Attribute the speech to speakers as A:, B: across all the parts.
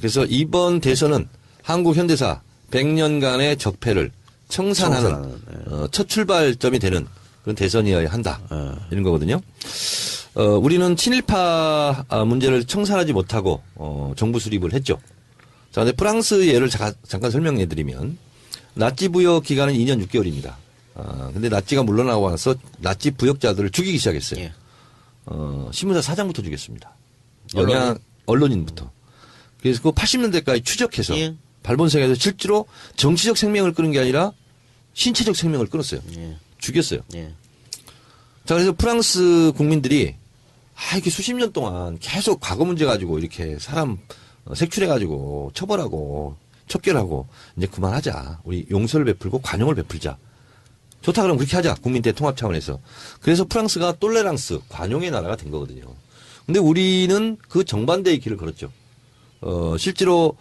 A: 그래서 이번 대선은 한국 현대사 100년간의 적폐를 청산하는 첫 출발점이 되는 그런 대선이어야 한다. 이런 거거든요. 우리는 친일파 문제를 청산하지 못하고 정부 수립을 했죠. 자, 근데 프랑스 예를 잠깐 설명해 드리면 나치 부역 기간은 2년 6개월입니다. 근데 나치가 물러나고 나서 나치 부역자들을 죽이기 시작했어요.
B: 예.
A: 신문사 사장부터 죽였습니다. 언론인부터. 그래서 그 80년대까지 추적해서
B: 예.
A: 발본성에서 실제로 정치적 생명을 끊은 게 아니라 신체적 생명을 끊었어요.
B: 예.
A: 죽였어요.
B: 예.
A: 자, 그래서 프랑스 국민들이 이렇게 수십 년 동안 계속 과거 문제 가지고 이렇게 사람 색출해가지고 처벌하고 척결하고 이제 그만하자. 우리 용서를 베풀고 관용을 베풀자. 좋다 그러면 그렇게 하자. 국민 대통합 차원에서. 그래서 프랑스가 똘레랑스, 관용의 나라가 된 거거든요. 근데 우리는 그 정반대의 길을 걸었죠. 실제로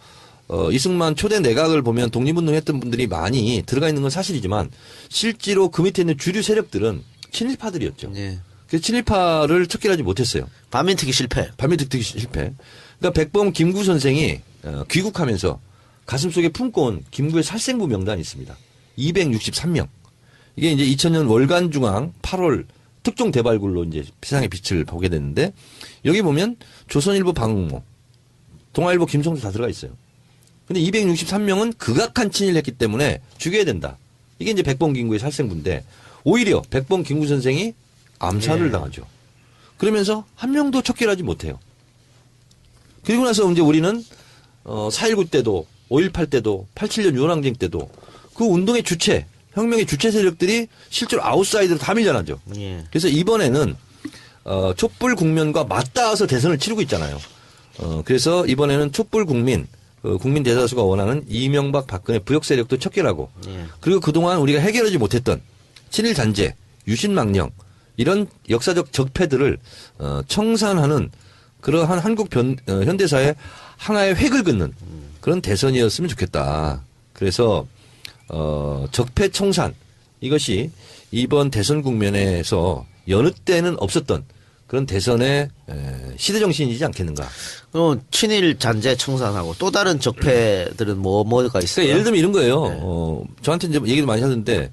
A: 이승만 초대 내각을 보면 독립운동했던 분들이 많이 들어가 있는 건 사실이지만 실제로 그 밑에 있는 주류 세력들은 친일파들이었죠.
B: 예.
A: 그래서 친일파를 척결하지 못했어요.
B: 반민특위 실패.
A: 반민특위 실패. 그러니까 백범 김구 선생이 귀국하면서 가슴속에 품고 온 김구의 살생부 명단이 있습니다. 263명. 이게 이제 2000년 월간중앙 8월 특종 대발굴로 이제 세상의 빛을 보게 됐는데 여기 보면 조선일보 방응모, 동아일보 김성수 다 들어가 있어요. 근데 263명은 극악한 친일했기 때문에 죽여야 된다. 이게 이제 백범 김구의 살생부인데 오히려 백범 김구 선생이 암살을 당하죠. 그러면서 한 명도 척결하지 못해요. 그리고 나서 이제 우리는 4.19 때도 5.18 때도 87년 유언항쟁 때도 그 운동의 주체, 혁명의 주체 세력들이 실제로 아웃사이드로 다 밀려나죠.
B: 예.
A: 그래서 이번에는 촛불 국면과 맞닿아서 대선을 치르고 있잖아요. 그래서 이번에는 촛불 국민, 국민 대다수가 원하는 이명박 박근혜 부역 세력도 척결하고
B: 예.
A: 그리고 그동안 우리가 해결하지 못했던 친일 잔재, 유신망령 이런 역사적 적폐들을 청산하는 그러한 한국 현대사의 하나의 획을 긋는 그런 대선이었으면 좋겠다. 그래서 적폐 청산 이것이 이번 대선 국면에서 여느 때는 없었던 그런 대선의 시대 정신이지 않겠는가.
B: 친일 잔재 청산하고 또 다른 적폐들은 뭐가 있을까요?
A: 그러니까 예를 들면 이런 거예요. 저한테 이제 얘기도 많이 하던데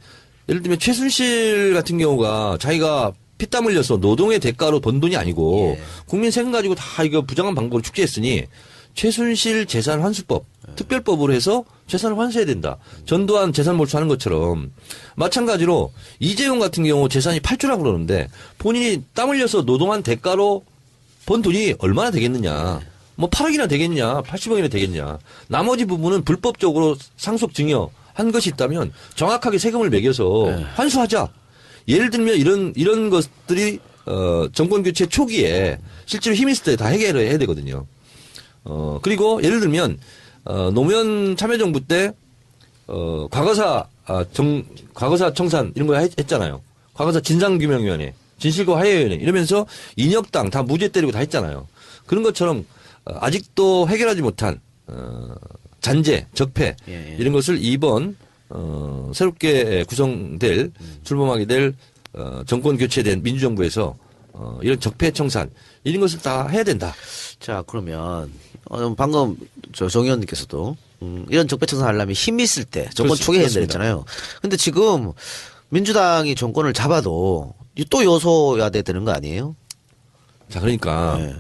A: 예를 들면 최순실 같은 경우가 자기가 피땀 흘려서 노동의 대가로 번 돈이 아니고
B: 예.
A: 국민 세금 가지고 다 이거 부정한 방법으로 축제했으니 최순실 재산 환수법 특별법으로 해서 재산을 환수해야 된다. 전두환 재산 몰수하는 것처럼 마찬가지로 이재용 같은 경우 재산이 8조라고 그러는데 본인이 땀 흘려서 노동한 대가로 번 돈이 얼마나 되겠느냐. 뭐 8억이나 되겠냐. 80억이나 되겠냐. 나머지 부분은 불법적으로 상속 증여한 것이 있다면 정확하게 세금을 매겨서 환수하자. 예를 들면 이런 것들이 정권 교체 초기에 실제로 힘이 있을 때 다 해결해야 되거든요. 그리고 예를 들면 노무현 참여정부 때 과거사 청산 이런 거 했잖아요. 과거사 진상규명위원회, 진실과 화해위원회 이러면서 인혁당 다 무죄 때리고 다 했잖아요. 그런 것처럼 아직도 해결하지 못한 잔재, 적폐 이런 것을 이번 새롭게 구성될 출범하게 될 정권 교체된 민주정부에서 이런 적폐 청산 이런 것을 다 해야 된다.
B: 자, 그러면 방금 정 의원님께서도 이런 적폐 청산하려면 힘이 있을 때 정권 초기에 해야 되잖아요. 근데 지금 민주당이 정권을 잡아도 또 요소야 되는 거 아니에요?
A: 자, 그러니까
B: 네.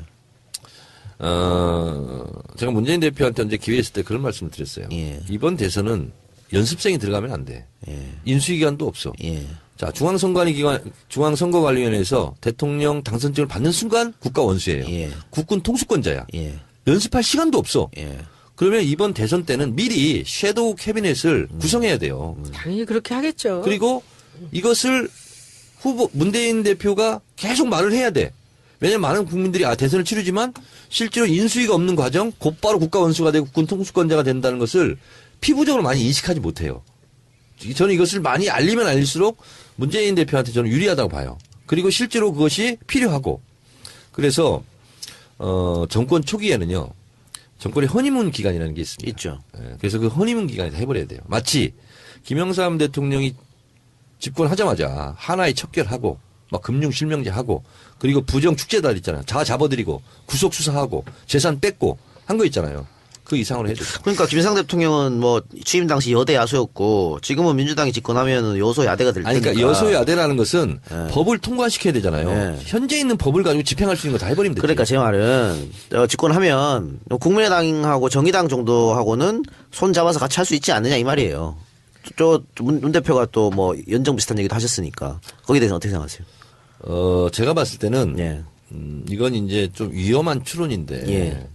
A: 제가 문재인 대표한테 언제 기회했을 때 그런 말씀을 드렸어요.
B: 예.
A: 이번 대선은 연습생이 들어가면 안 돼.
B: 예.
A: 인수기간도 없어.
B: 예.
A: 자, 중앙선거관리위원회에서 대통령 당선증을 받는 순간 국가 원수예요.
B: 예.
A: 국군 통수권자야.
B: 예.
A: 연습할 시간도 없어.
B: 예.
A: 그러면 이번 대선 때는 미리 섀도우 캐비넷을 구성해야 돼요.
C: 당연히 그렇게 하겠죠.
A: 그리고 이것을 문재인 대표가 계속 말을 해야 돼. 왜냐하면 많은 국민들이 대선을 치르지만 실제로 인수위가 없는 과정 곧바로 국가 원수가 되고 국군 통수권자가 된다는 것을 피부적으로 많이 인식하지 못해요. 저는 이것을 많이 알리면 알릴수록 문재인 대표한테 저는 유리하다고 봐요. 그리고 실제로 그것이 필요하고 그래서 정권 초기에는요. 정권의 허니문 기간이라는 게 있습니다.
B: 있죠.
A: 그래서 그 허니문 기간에서 해버려야 돼요. 마치 김영삼 대통령이 집권하자마자 하나의 척결하고 막 금융 실명제하고 그리고 부정 축제달 있잖아요. 다 잡아들이고 구속 수사하고 재산 뺏고 한 거 있잖아요. 그 이상으로 해야죠.
B: 그러니까 김일성 대통령은 뭐 취임 당시 여대 야수였고 지금은 민주당이 집권하면 여소 야대가 될
A: 아니,
B: 테니까.
A: 그러니까 여소 야대라는 것은 법을 통과시켜야 되잖아요.
B: 네.
A: 현재 있는 법을 가지고 집행할 수 있는 거 다 해버리면 되죠.
B: 그러니까 제 말은 집권하면 국민의당하고 정의당 정도하고는 손 잡아서 같이 할 수 있지 않느냐 이 말이에요. 문 대표가 또 뭐 연정 비슷한 얘기도 하셨으니까 거기에 대해서 어떻게 생각하세요?
A: 제가 봤을 때는
B: 예.
A: 이건 이제 좀 위험한 추론인데
B: 예.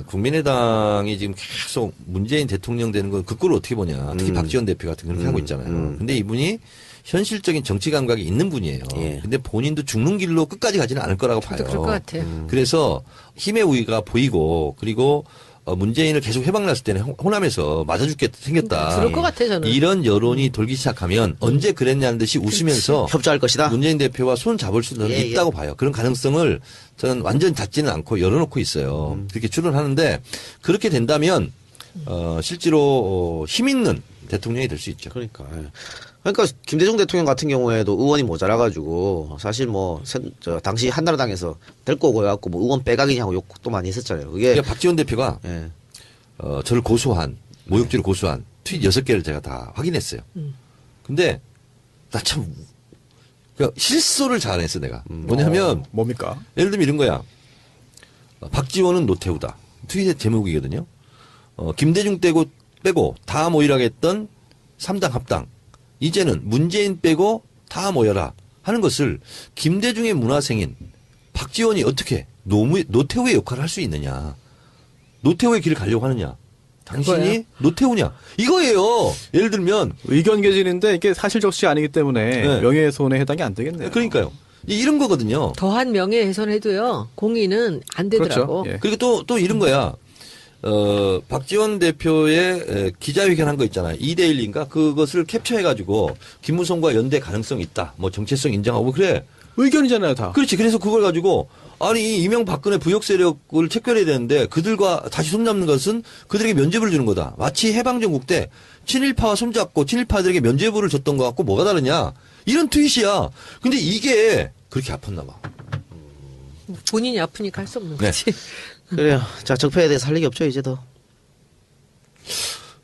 A: 국민의당이 지금 계속 문재인 대통령 되는 건 그 꼴을 어떻게 보냐. 특히 박지원 대표 같은 그렇게 하고 있잖아요. 근데 이분이 현실적인 정치 감각이 있는 분이에요.
B: 예.
A: 근데 본인도 죽는 길로 끝까지 가지는 않을 거라고 봐요.
C: 저도 그럴 것 같아요.
A: 그래서 힘의 우위가 보이고 그리고 문재인을 계속 해방났을 때는 호남에서 맞아 죽게 생겼다.
C: 그럴 것 같아, 저는.
A: 이런 여론이 돌기 시작하면 언제 그랬냐는 듯이 웃으면서
B: 협조할 것이다.
A: 문재인 대표와 손 잡을 수는
B: 예,
A: 있다고 봐요. 그런 가능성을 저는 완전 닫지는 않고 열어놓고 있어요. 그렇게 추론하는데 그렇게 된다면 실제로 힘 있는 대통령이 될 수 있죠.
B: 그러니까. 그러니까 김대중 대통령 같은 경우에도 의원이 모자라가지고 사실 뭐 당시 한나라당에서 데리고 오고 해갖고 뭐 의원 빼가기냐고 욕도 많이 했었잖아요. 그게
A: 그러니까 박지원 대표가
B: 예.
A: 저를 고소한 모욕죄를 고소한 트윗 6개를 제가 다 확인했어요. 근데 나 참 그러니까 실소를 잘 안 했어 내가. 뭐냐면
D: 뭡니까?
A: 예를 들면 이런 거야. 박지원은 노태우다. 트윗의 제목이거든요. 김대중 빼고 다 모이라고 했던 3당 합당. 이제는 문재인 빼고 다 모여라 하는 것을 김대중의 문화생인 박지원이 어떻게 노태우의 역할을 할 수 있느냐. 노태우의 길을 가려고 하느냐. 당신이
C: 그거야.
A: 노태우냐. 이거예요. 예를 들면.
D: 의견 개진인데 이게 사실 적시 아니기 때문에
A: 네.
D: 명예훼손에 해당이 안 되겠네요.
A: 그러니까요. 이런 거거든요.
C: 더한 명예훼손해도요. 공의는 안 되더라고.
D: 그렇죠. 예.
A: 그리고 또 이런 거야. 박지원 대표의 기자회견 한 거 있잖아요. 2대1인가? 그것을 캡처해가지고 김무성과 연대 가능성 있다. 뭐 정체성 인정하고 그래.
D: 의견이잖아요, 다.
A: 그렇지. 그래서 그걸 가지고 아니 이명박근혜 부역 세력을 책결해야 되는데 그들과 다시 손잡는 것은 그들에게 면죄부를 주는 거다. 마치 해방정국 때 친일파와 손잡고 친일파들에게 면죄부를 줬던 것 같고 뭐가 다르냐. 이런 트윗이야. 근데 이게 그렇게 아팠나 봐.
C: 본인이 아프니까 할 수 없는
A: 네.
C: 거지.
B: 그래요. 자 적폐에 대해서 할 얘기 없죠 이제 더.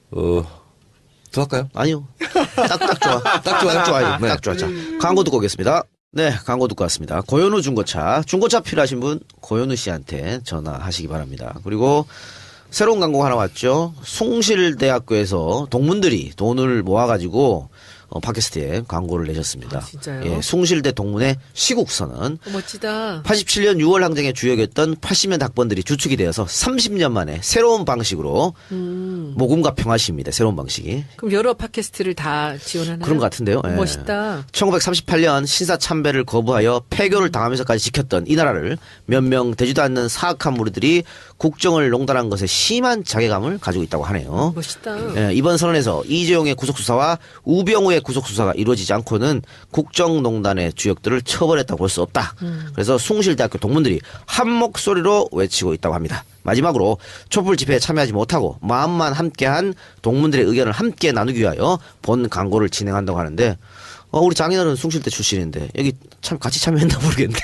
A: 더 할까요?
B: 아니요. 딱 좋아.
A: 딱 좋아요?
B: 딱 좋아요.
A: 네.
B: 딱 좋아. 자, 광고 듣고 오겠습니다. 네, 광고 듣고 왔습니다. 고현우 중고차. 중고차 필요하신 분 고현우 씨한테 전화하시기 바랍니다. 그리고 새로운 광고가 하나 왔죠. 숭실대학교에서 동문들이 돈을 모아가지고 팟캐스트에 광고를 내셨습니다.
C: 아, 진짜요?
B: 예, 숭실대 동문의 시국선언.
C: 멋지다.
B: 87년 6월 항쟁의 주역이었던 80년 학번들이 주축이 되어서 30년 만에 새로운 방식으로 모금과 평화시입니다. 새로운 방식이.
C: 그럼 여러 팟캐스트를 다 지원하나요?
B: 그런 것 같은데요. 예.
C: 멋있다.
B: 1938년 신사참배를 거부하여 폐교를 당하면서까지 지켰던 이 나라를 몇 명 되지도 않는 사악한 무리들이 국정을 농단한 것에 심한 자괴감을 가지고 있다고 하네요.
C: 멋있다.
B: 예, 이번 선언에서 이재용의 구속수사와 우병우의 구속수사가 이루어지지 않고는 국정농단의 주역들을 처벌했다고 볼 수 없다. 그래서 숭실대학교 동문들이 한 목소리로 외치고 있다고 합니다. 마지막으로 촛불 집회에 참여하지 못하고 마음만 함께한 동문들의 의견을 함께 나누기 위하여 본 광고를 진행한다고 하는데 우리 장인어른 숭실대 출신인데 여기 참 같이 참여했나 모르겠는데.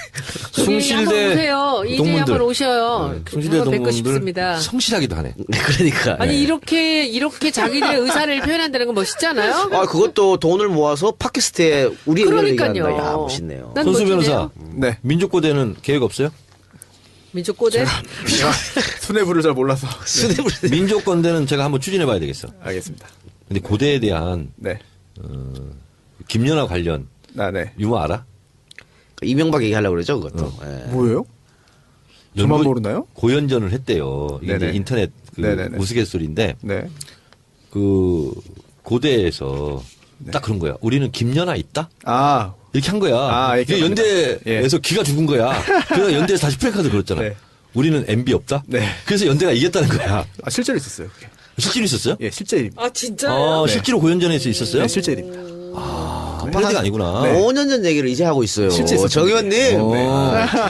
C: 여기 한번 오세요. 이제
A: 동문들.
C: 한번 오셔요.
A: 숭실대
C: 한번 뵙고
A: 동문들
C: 싶습니다.
A: 성실하기도 하네.
B: 네, 그러니까.
C: 아니
B: 예.
C: 이렇게 자기들의 의사를 표현한다는 건 멋있잖아요.
B: 그것도 돈을 모아서 팟캐스트에 우리 의견을
C: 그러니까요.
B: 얘기한다. 야, 멋있네요.
C: 난
A: 손수
C: 멋지네요.
A: 변호사.
D: 네.
A: 민족고대는 계획 없어요?
C: 민족고대.
D: 수뇌부를 잘 몰라서.
A: 민족건대는 제가 한번 추진해 봐야 되겠어.
D: 알겠습니다.
A: 근데 고대에 대한
D: 네.
A: 김연아 관련
D: 네.
A: 유머 알아?
B: 이명박 얘기하려고 그러죠, 그것도. 예.
D: 뭐예요? 저만 모르나요?
A: 고연전을 했대요. 이게
D: 네네.
A: 이제 인터넷 그
D: 네네네.
A: 우스갯소리인데
D: 네.
A: 그 고대에서 딱 그런 거야. 우리는 김연아 있다?
D: 아,
A: 이렇게 한 거야.
D: 예,
A: 이게
D: 기억납니다.
A: 연대에서 기가 죽은 거야. 그래서 연대에서 다시 프랭카드 걸었잖아.
D: 네.
A: 우리는 MB 없다?
D: 네.
A: 그래서 연대가 이겼다는 거야.
D: 실제로 있었어요. 그게.
A: 실제로 있었어요?
D: 예, 실제 일입니다.
C: 아 진짜요?
D: 네.
A: 실제로 고연전에서 있었어요?
D: 네, 실제 일입니다.
A: 패러디가 아니구나.
D: 네.
B: 5년 전 얘기를 이제 하고 있어요.
D: 실제 있었죠.
B: 정 의원님.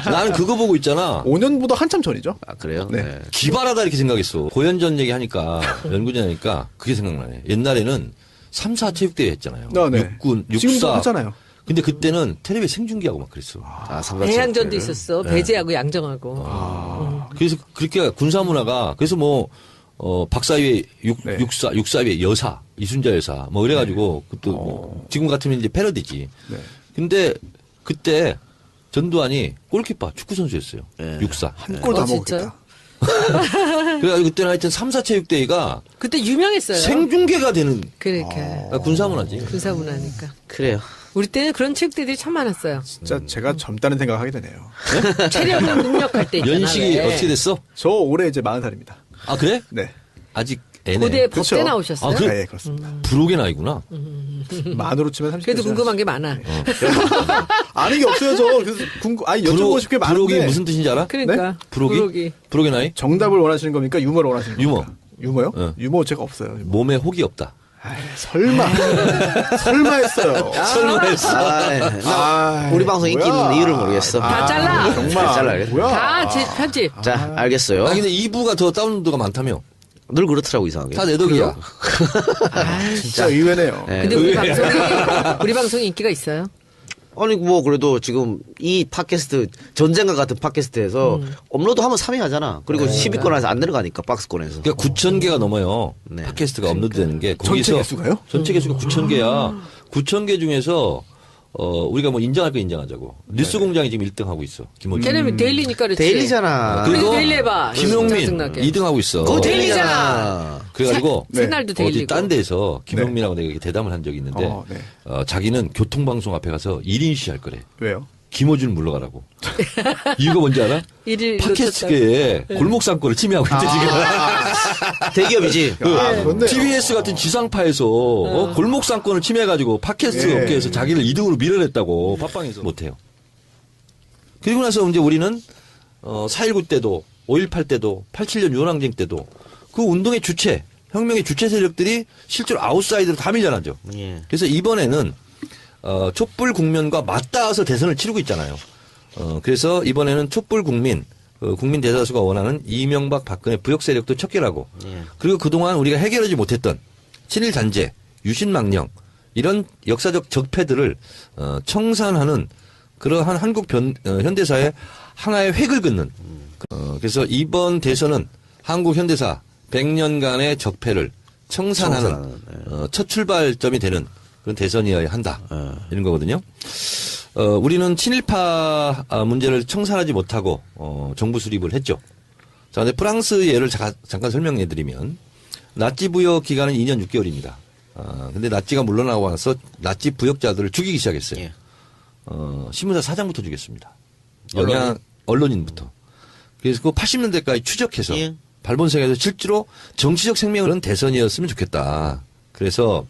A: 나는 그거 보고 있잖아.
D: 5년보다 한참 전이죠.
B: 아, 그래요?
D: 네.
B: 네.
A: 기발하다 이렇게 생각했어. 고연전 얘기하니까 연구전 하니까 그게 생각나네. 옛날에는 3, 4 체육대회 했잖아요.
D: 네.
A: 육군,
D: 지금도
A: 육사.
D: 하잖아요.
A: 근데 그때는 텔레비 생중계하고 막 그랬어.
C: 대양전도 있었어. 배제하고 양정하고.
A: 그래서 그렇게 군사 문화가 그래서 뭐 박사위의
D: 네.
A: 육사위의 여사, 이순자 여사, 뭐 그래가지고, 그것도 뭐 지금 같으면 이제 패러디지.
D: 네.
A: 근데 그때 전두환이 골키퍼 축구선수였어요.
B: 네.
A: 육사.
D: 한 골 다
C: 진짜요?
D: 먹겠다.
A: 그래가지고 그때는 하여튼 3사 체육대회가
C: 그때 유명했어요.
A: 생중계가 되는
C: 그러니까.
A: 군사문화지.
C: 군사문화니까.
B: 그래요.
C: 우리 때는 그런 체육대들이 참 많았어요.
D: 진짜 제가 젊다는 생각을 하게 되네요.
C: 체력 능력할 때 있잖아.
A: 연식이
C: 왜.
A: 어떻게 됐어?
D: 저 올해 이제 40살입니다.
A: 아, 그래?
D: 네.
A: 아직 애네.
C: 고대
D: 그렇죠.
C: 법대 나오셨어요?
A: 아, 그래?
D: 네, 그렇습니다.
A: 부록의 나이구나.
D: 만으로 치면 30대.
C: 그래도 궁금한 게 많아.
D: 아는 게 없어요, 저. 그래서 아니, 여쭤보고 싶게 많은데.
A: 부록이 무슨 뜻인지 알아?
C: 그러니까.
A: 부록이? 부록의 나이?
D: 정답을 원하시는 겁니까? 유머를 원하시는 겁니까?
A: 유머.
D: 유머요?
A: 네.
D: 유머 제가 없어요.
A: 몸에 혹이 없다.
D: 아이, 설마. 설마 했어요.
A: 설마 했어.
B: 나 우리 방송 인기
D: 뭐야.
B: 있는 이유를 모르겠어.
C: 다 잘라.
D: 정말.
B: 다 잘라야겠다.
D: 뭐야.
C: 다 제 편집.
B: 자, 알겠어요.
A: 아, 근데 2부가 더 다운로드가 많다며.
B: 늘 그렇더라고, 이상하게.
A: 다 내 덕이야.
D: 진짜 의외네요.
B: 네.
C: 근데 우리 방송이 인기가 있어요?
B: 아니, 뭐, 그래도 지금 이 팟캐스트, 전쟁과 같은 팟캐스트에서 업로드하면 3위 하잖아. 그리고 10위권 안에서 안 내려가니까, 박스권에서.
A: 그러니까 9,000개가 넘어요.
B: 네.
A: 팟캐스트가 업로드되는 게.
D: 전체
A: 거기서
D: 개수가요?
A: 전체 개수가 9,000개야. 9,000개 중에서 우리가 뭐 인정할 거 인정하자고. 뉴스 공장이 지금 1등하고 있어. 김호준.
C: 걔는 데일리니까 그렇지.
B: 데일리잖아.
C: 그리고 데일리 해봐.
A: 김용민
C: 짜증나게.
A: 2등하고 있어.
B: 그거
C: 데일리잖아.
A: 그래가지고
C: 새날도
A: 어디
C: 데일리고.
A: 딴 데서 김용민하고 내가 이렇게 대담을 한 적이 있는데
D: 네.
A: 자기는 교통방송 앞에 가서 1인 시할 거래.
D: 왜요?
A: 김호준 물러가라고. 이유가 뭔지 알아?
C: 일을
A: 팟캐스트계에 골목상권을 침해하고 있대 지금.
B: 대기업이지.
D: 그렇네요.
A: TBS 같은 지상파에서 골목상권을 침해해가지고 팟캐스트
D: 예.
A: 업계에서 자기를 2등으로 밀어냈다고 팟빵에서 못해요. 그리고 나서 이제 우리는 4.19 때도 5.18 때도 87년 유언항쟁 때도 그 운동의 주체, 혁명의 주체 세력들이 실제로 아웃사이드로 다 밀려나죠.
B: 예.
A: 그래서 이번에는 촛불 국면과 맞닿아서 대선을 치르고 있잖아요. 그래서 이번에는 촛불 국민, 국민 대다수가 원하는 이명박 박근혜 부역 세력도 척결하고
B: 예.
A: 그리고 그동안 우리가 해결하지 못했던 친일 잔재, 유신 망령 이런 역사적 적폐들을 청산하는 그러한 한국 현대사의 하나의 획을 긋는 그래서 이번 대선은 한국 현대사 100년간의 적폐를 청산하는 첫 출발점이 되는 그런 대선이어야 한다. 이런 거거든요. 우리는 친일파 문제를 청산하지 못하고 정부 수립을 했죠. 자, 근데 프랑스 예를 잠깐 설명해 드리면 나치 부역 기간은 2년 6개월입니다. 근데 나치가 물러나고 나서 나치 부역자들을 죽이기 시작했어요.
B: 예.
A: 신문사 사장부터 죽였습니다. 언론인부터. 그래서 그 80년대까지 추적해서
B: 예.
A: 발본색에서 실제로 정치적 생명은 대선이었으면 좋겠다. 그래서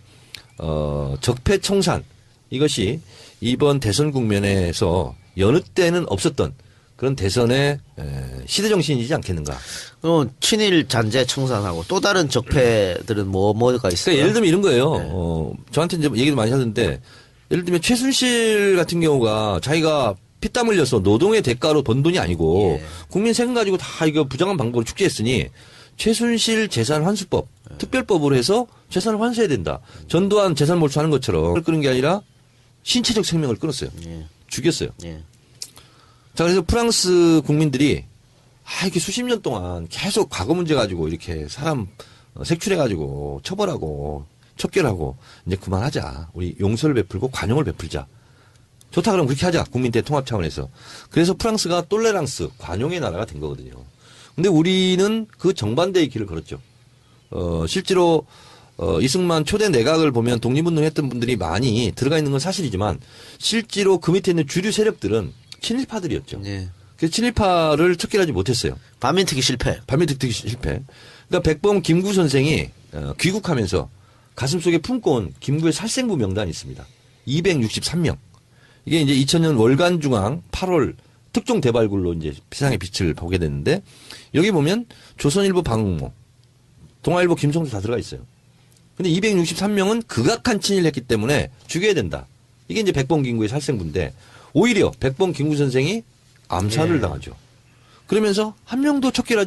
A: 적폐 청산 이것이 이번 대선 국면에서 여느 때는 없었던 그런 대선의 시대 정신이지 않겠는가.
B: 친일 잔재 청산하고 또 다른 적폐들은 뭐가 있어요?
A: 그러니까 예를 들면 이런 거예요. 저한테 이제 얘기도 많이 하던데 예를 들면 최순실 같은 경우가 자기가 피땀 흘려서 노동의 대가로 번 돈이 아니고 국민 세금 가지고 다 이거 부정한 방법으로 축제했으니 최순실 재산 환수법 특별법으로 해서 재산을 환수해야 된다. 전두환 재산 몰수하는 것처럼 끊은 게 아니라 신체적 생명을 끊었어요. 죽였어요.
B: 예.
A: 자, 그래서 프랑스 국민들이 이렇게 수십 년 동안 계속 과거 문제 가지고 이렇게 사람 색출해가지고 처벌하고 척결하고 이제 그만하자. 우리 용서를 베풀고 관용을 베풀자. 좋다 그러면 그렇게 하자. 국민 대통합 차원에서. 그래서 프랑스가 똘레랑스, 관용의 나라가 된 거거든요. 근데 우리는 그 정반대의 길을 걸었죠. 실제로 이승만 초대 내각을 보면 독립운동했던 분들이 많이 들어가 있는 건 사실이지만 실제로 그 밑에 있는 주류 세력들은 친일파들이었죠.
B: 예.
A: 그래서 친일파를 척결하지 못했어요.
B: 반민특위 실패.
A: 반민특위 실패. 그러니까 백범 김구 선생이 귀국하면서 가슴속에 품고 온 김구의 살생부 명단이 있습니다. 263명. 이게 이제 2000년 월간중앙 8월 특종 대발굴로 이제 세상의 빛을 보게 됐는데 여기 보면 조선일보 방응모, 동아일보 김성수 다 들어가 있어요. 근데 263명은 극악한 친일했기 때문에 죽여야 된다. 이게 이제 백범 김구의 살생부인데 오히려 백범 김구 선생이 암살을 당하죠. 그러면서 한 명도 척결하지